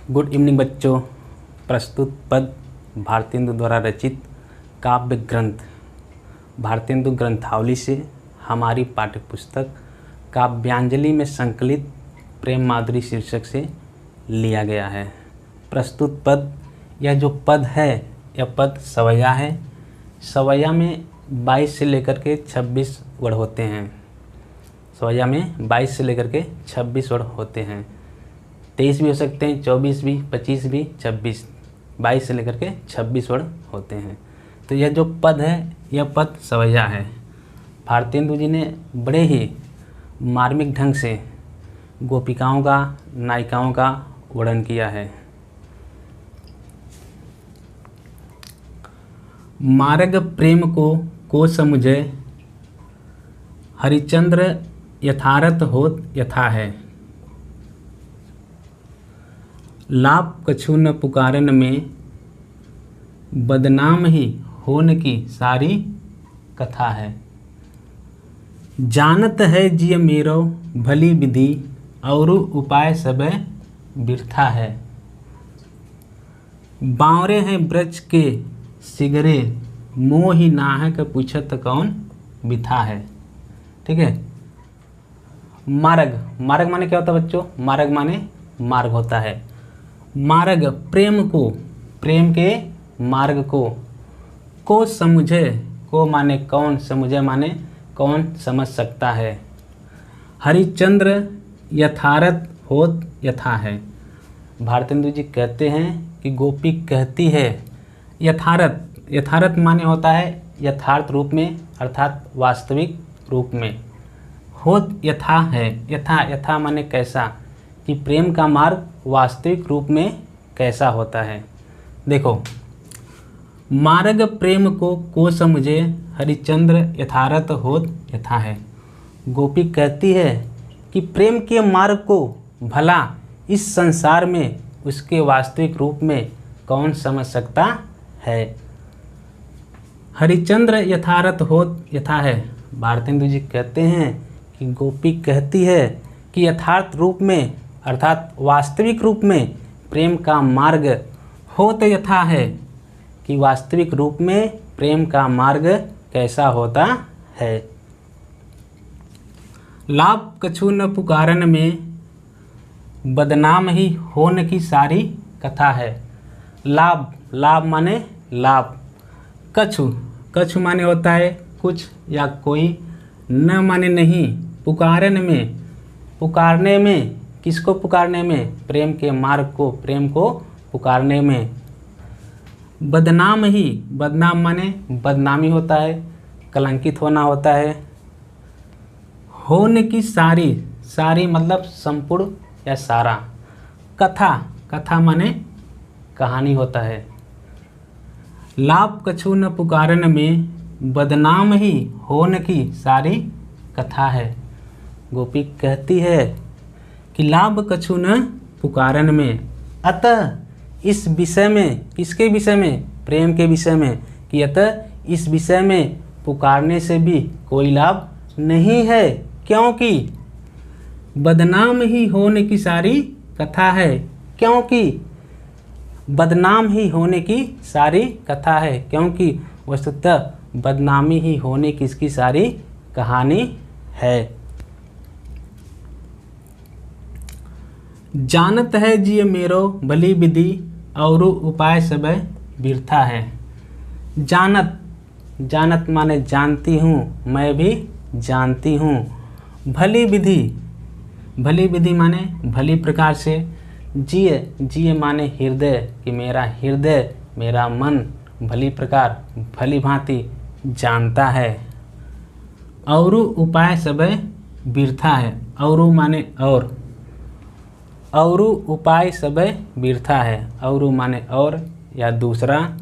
Good evening बच्चों। प्रस्तुत पद भारतेंदु द्वारा रचित काव्य ग्रंथ भारतेंदु ग्रंथावली से हमारी पाठ्यपुस्तक काव्यांजलि में संकलित प्रेम माधुरी शीर्षक से लिया गया है। प्रस्तुत पद, यह जो पद है यह पद सवैया है। सवैया में 22 से लेकर के 26 वर्ड होते हैं। सवैया में 22 से लेकर के 26 वर्ड होते हैं। 23 भी हो सकते हैं, 24 भी, 25 भी, 26, 22 से लेकर के 26 वर्ड होते हैं। तो यह जो पद है यह पद सवैया है। भारतेंदु जी ने बड़े ही मार्मिक ढंग से गोपिकाओं का, नायिकाओं का वर्णन किया है। मार्ग प्रेम को समुझे, हरिचंद्र यथारथ होत यथा है। लाभ कछु न पुकारन में, बदनाम ही होने की सारी कथा है। जानत है जिय मेरो भली विधि, और उपाय सब बिरथा है। बावरे हैं ब्रज के सिगरे, मोहि नाहक पूछत कौन बिथा है। ठीक है। मार्ग, मार्ग माने क्या होता है बच्चों? मार्ग माने मार्ग होता है। मार्ग प्रेम को, प्रेम के मार्ग को समुझे, को माने कौन, समुझे माने कौन समझ सकता है। हरिचंद्र यथारथ होत यथा है। भारतेंदु जी कहते हैं कि गोपी कहती है यथारथ, यथारथ माने होता है यथार्थ रूप में, अर्थात वास्तविक रूप में। होत यथा है, यथा, यथा माने कैसा, कि प्रेम का मार्ग वास्तविक रूप में कैसा होता है। देखो, मार्ग प्रेम को समुझे, हरिचंद्र यथारथ होत यथा है। गोपी कहती है कि प्रेम के मार्ग को भला इस संसार में उसके वास्तविक रूप में कौन समझ सकता है। हरिचंद्र यथारथ होत यथा है। भारतेंदु जी कहते हैं कि गोपी कहती है कि यथार्थ रूप में, अर्थात वास्तविक रूप में प्रेम का मार्ग होत यथा है, कि वास्तविक रूप में प्रेम का मार्ग कैसा होता है। लाभ कछु न पुकारन में, बदनाम ही होने की सारी कथा है। लाभ, लाभ माने लाभ। कछु, कछु माने होता है कुछ या कोई। न माने नहीं। पुकारन में, पुकारने में, किसको पुकारने में? प्रेम के मार्ग को, प्रेम को पुकारने में। बदनाम ही, बदनाम माने बदनामी होता है, कलंकित होना होता है। होने की सारी, सारी मतलब संपूर्ण या सारा। कथा, कथा माने कहानी होता है। लाभ कछु न पुकारन में, बदनाम ही होने की सारी कथा है। गोपी कहती है कि लाभ कछु न पुकारन में, अतः इस विषय में, किसके विषय में? प्रेम के विषय में, कि अतः इस विषय में पुकारने से भी कोई लाभ नहीं है, क्योंकि बदनाम ही होने की सारी कथा है। क्योंकि बदनाम ही होने की सारी कथा है, क्योंकि वस्तुतः बदनामी ही होने की इसकी सारी कहानी है। जानत है जिय मेरो भली विधि, और उपाय सब बिरथा है। जानत, जानत माने जानती हूँ, मैं भी जानती हूँ। भली विधि, भली विधि माने भली प्रकार से। जिय, जिय माने हृदय, कि मेरा हृदय, मेरा मन भली प्रकार, भली भांति जानता है। और उपाय सब बिरथा है। और माने और उपाय सब बिरथा है। और माने और या दूसरा,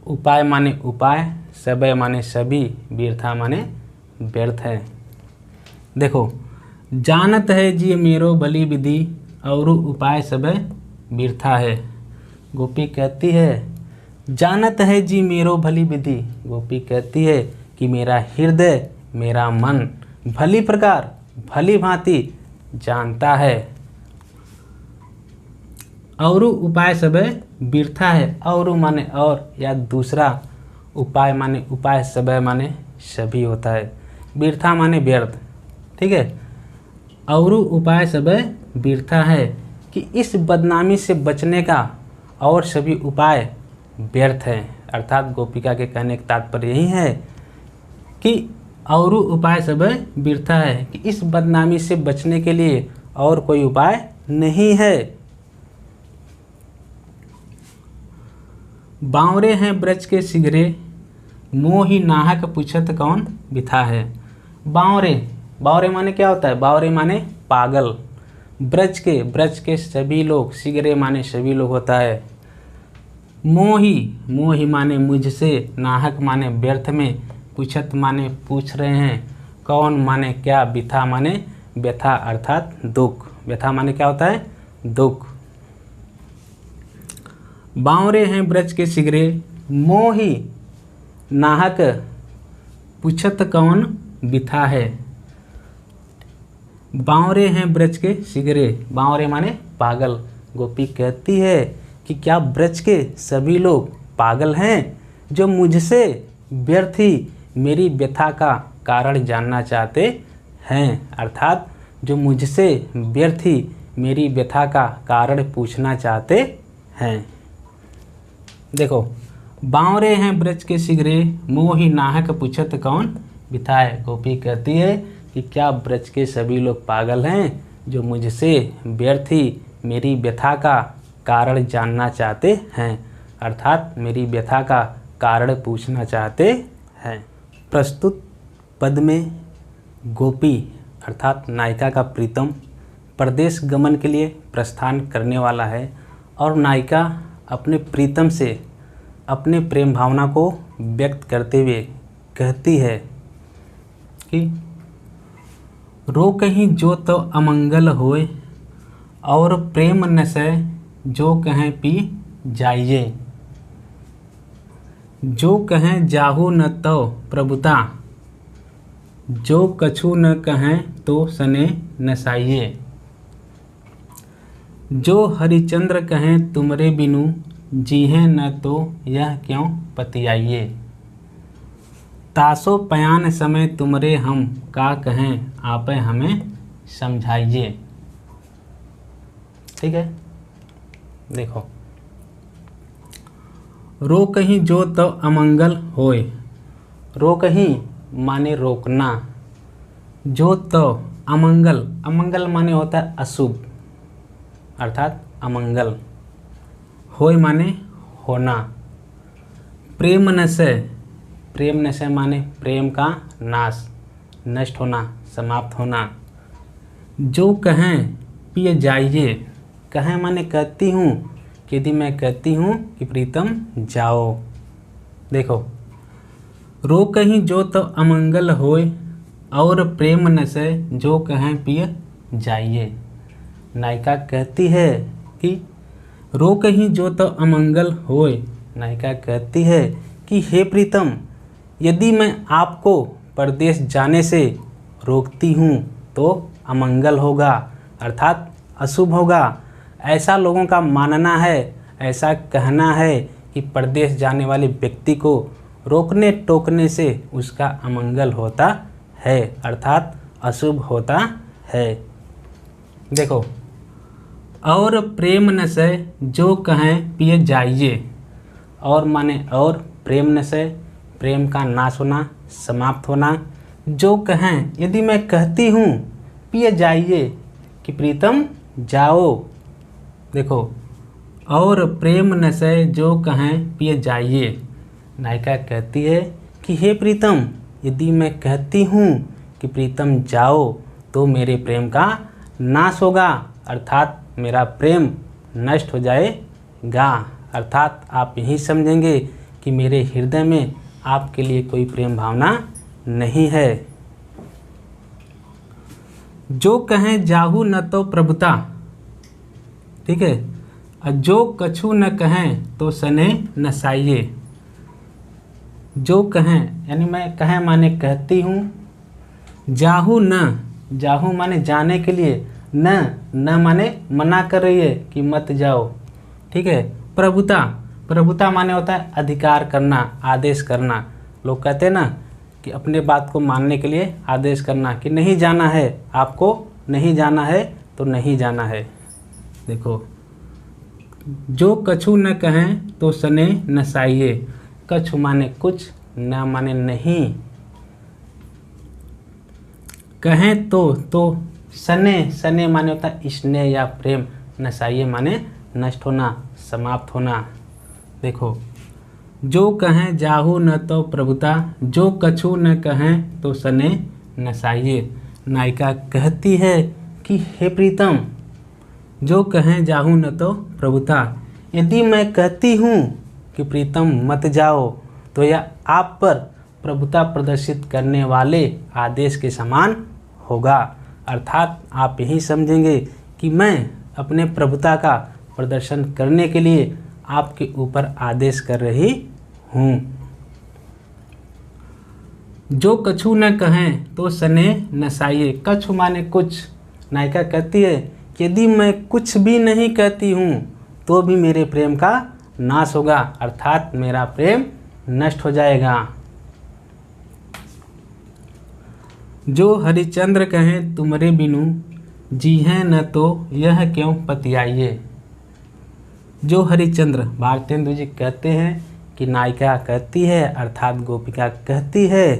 उपाय माने उपाय, सब माने सभी, बिरथा माने व्यर्थ है। देखो, जानत है जी मेरो भली विधि, और उपाय सब बिरथा है। गोपी कहती है जानत है जी मेरो भली विधि। गोपी कहती है कि मेरा हृदय, मेरा मन भली प्रकार, भली भांति जानता है। और उपाय सबे बिरथा है। और माने और, या दूसरा, उपाय माने उपाय, सबे माने सभी होता है, बिरथा माने व्यर्थ। ठीक है, और उपाय सबे बिरथा है कि इस बदनामी से बचने का और सभी उपाय व्यर्थ हैं। अर्थात गोपिका के कहने का तात्पर्य यही है कि और उपाय सब बिरथा है कि इस बदनामी से बचने के लिए और कोई उपाय नहीं है। बावरे हैं ब्रज के सिगरे, मोहि नाहक पूछत कौन बिथा है। बावरे, बावरे माने क्या होता है? बावरे माने पागल। ब्रज के सभी लोग, सिगरे माने सभी लोग होता है। मोहि, मोहि माने मुझसे, नाहक माने व्यर्थ में, पूछत माने पूछ रहे हैं, कौन माने क्या, बिथा माने व्यथा अर्थात दुख। व्यथा माने क्या होता है? दुख। बावरे हैं ब्रज के सिगरे, मोहि नाहक पूछत कौन बिथा है। बावरे हैं ब्रज के सिगरे, बावरे माने पागल। गोपी कहती है कि क्या ब्रज के सभी लोग पागल हैं जो मुझसे व्यर्थ ही मेरी व्यथा का कारण जानना चाहते हैं। अर्थात जो मुझसे व्यर्थ ही मेरी व्यथा का कारण पूछना चाहते हैं। देखो, बावरे हैं ब्रज के सिगरे, मोहि नाहक पूछत कौन बिथा है। गोपी कहती है कि क्या ब्रज के सभी लोग पागल हैं जो मुझसे व्यर्थ ही मेरी व्यथा का कारण जानना चाहते हैं। अर्थात मेरी व्यथा का कारण पूछना चाहते हैं। प्रस्तुत पद में गोपी अर्थात नायिका का प्रीतम परदेश गमन के लिए प्रस्थान करने वाला है और नायिका अपने प्रीतम से अपने प्रेम भावना को व्यक्त करते हुए कहती है कि रो कहीं जो तो अमंगल होए, और प्रेम नशे जो कहें पी जाइए। जो कहें जाहु न तो प्रभुता, जो कछु न कहें तो सने नसाइए। जो हरिचंद्र कहें तुमरे बिनु, जीहें न तो यह क्यों पतियाइए। तासो पयान समय तुमरे हम, का कहें आपे हमें समझाइए। ठीक है, देखो, रो कहीं जो तो अमंगल होए। रो कहीं माने रोकना, जो तो अमंगल, अमंगल माने होता है अशुभ अर्थात अमंगल, होए माने होना। प्रेम नशे, प्रेम नशे माने प्रेम का नाश, नष्ट होना, समाप्त होना। जो कहें पिए जाइए, कहें माने कहती हूँ, यदि मैं कहती हूँ कि प्रीतम जाओ। देखो, रो कहीं जो तो अमंगल होए, और प्रेम नशे जो कहें पिए जाइए। नायिका कहती है कि रो कहीं जो तो अमंगल होए। नायिका कहती है कि हे प्रीतम, यदि मैं आपको परदेश जाने से रोकती हूँ तो अमंगल होगा अर्थात अशुभ होगा। ऐसा लोगों का मानना है, ऐसा कहना है कि परदेश जाने वाले व्यक्ति को रोकने टोकने से उसका अमंगल होता है अर्थात अशुभ होता है। देखो, और प्रेम नशे जो कहें पिए जाइए। और माने और, प्रेम नशे प्रेम का नाश होना, समाप्त होना। जो कहें, यदि मैं कहती हूँ पिए जाइए कि प्रीतम जाओ। देखो, और प्रेम नशे जो कहें पिए जाइए। नायिका कहती है कि हे प्रीतम, यदि मैं कहती हूँ कि प्रीतम जाओ तो मेरे प्रेम का नाश होगा अर्थात मेरा प्रेम नष्ट हो जाएगा। अर्थात आप यही समझेंगे कि मेरे हृदय में आपके लिए कोई प्रेम भावना नहीं है। जो कहें जाहु न तो प्रभुता, ठीक है, और जो कछु न कहें तो सने नसाइए। जो कहें यानी मैं कहें माने कहती हूँ, जाहु न, जाहु माने जाने के लिए, न माने मना कर रही है कि मत जाओ। ठीक है। प्रभुता, प्रभुता माने होता है अधिकार करना, आदेश करना। लोग कहते हैं ना कि अपने बात को मानने के लिए आदेश करना, कि नहीं जाना है, आपको नहीं जाना है तो नहीं जाना है। देखो, जो कछु न कहें तो सने न साइए। कछु माने कुछ, न माने नहीं, कहें तो सने, सने माने होता है स्नेह या प्रेम, नसाइए माने नष्ट होना, समाप्त होना। देखो, जो कहें जाहु न तो प्रभुता, जो कछु न कहें तो सने नसाइए। नायिका कहती है कि हे प्रीतम, जो कहें जाहु न तो प्रभुता, यदि मैं कहती हूँ कि प्रीतम मत जाओ तो यह आप पर प्रभुता प्रदर्शित करने वाले आदेश के समान होगा। अर्थात आप यही समझेंगे कि मैं अपने प्रभुता का प्रदर्शन करने के लिए आपके ऊपर आदेश कर रही हूँ। जो कछु न कहें तो सने नसाइए। कछु माने कुछ। नायिका कहती है कि यदि मैं कुछ भी नहीं कहती हूँ तो भी मेरे प्रेम का नाश होगा, अर्थात मेरा प्रेम नष्ट हो जाएगा। जो हरिचंद्र कहें तुमरे बिनु, जी हैं न तो यह क्यों पतियाइए। जो हरिचंद्र, भारतेंदु जी कहते हैं कि नायिका कहती है, अर्थात गोपिका कहती है,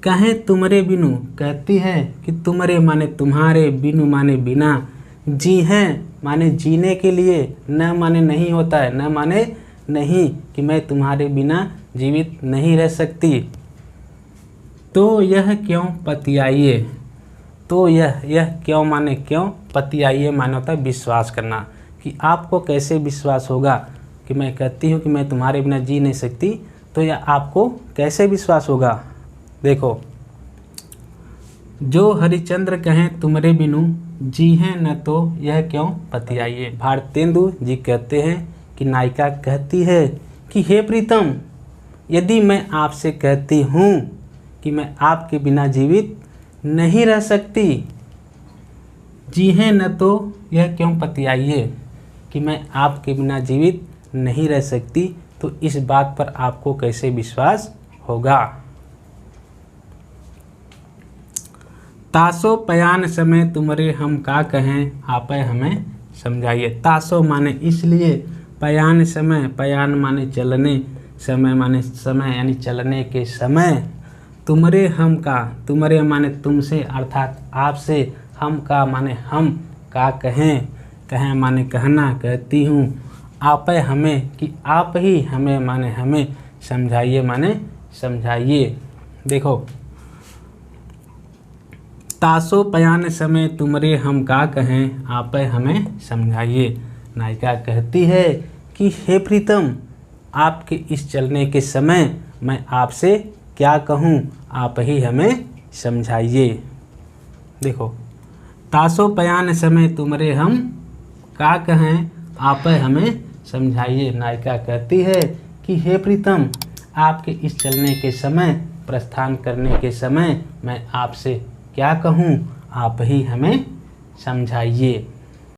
कहें तुमरे बिनु, कहती है कि तुमरे माने तुम्हारे, बिनु माने बिना, जी हैं माने जीने के लिए, न माने नहीं होता है, न माने नहीं, कि मैं तुम्हारे बिना जीवित नहीं रह सकती। तो यह क्यों पतियाइए। तो यह क्यों माने क्यों, पतियाइए माने होता है विश्वास करना, कि आपको कैसे विश्वास होगा कि मैं कहती हूँ कि मैं तुम्हारे बिना जी नहीं सकती, तो यह आपको कैसे विश्वास होगा। देखो, जो हरिचंद्र कहें तुमरे बिनु, जी हैं न तो यह क्यों पतियाइए। भारतेंदु जी कहते हैं कि नायिका कहती है कि हे प्रीतम, यदि मैं आपसे कहती हूँ कि मैं आपके बिना जीवित नहीं रह सकती, जी हैं न तो यह क्यों पतियाइए, कि मैं आपके बिना जीवित नहीं रह सकती, तो इस बात पर आपको कैसे विश्वास होगा। तासो पयान समय तुमरे हम का कहें, आप हमें समझाइए। तासो माने इसलिए, पयान समय, पयान माने चलने, समय माने समय यानी चलने के समय, तुमरे हम का, तुमरे माने तुमसे अर्थात आपसे, हम का माने हम का कहें, कहें माने कहना, कहती हूँ, आप हमें कि आप ही हमें माने हमें, समझाइए माने समझाइए। देखो, तासो पयान समय तुमरे हम का कहें, आप हमें समझाइए। नायिका कहती है कि हे प्रीतम, आपके इस चलने के समय मैं आपसे क्या कहूँ, आप ही हमें समझाइए। देखो, तासो पयान समय तुमरे हम का कहें, आप हमें समझाइए। नायिका कहती है कि हे प्रीतम, आपके इस चलने के समय, प्रस्थान करने के समय मैं आपसे क्या कहूँ, आप ही हमें समझाइए।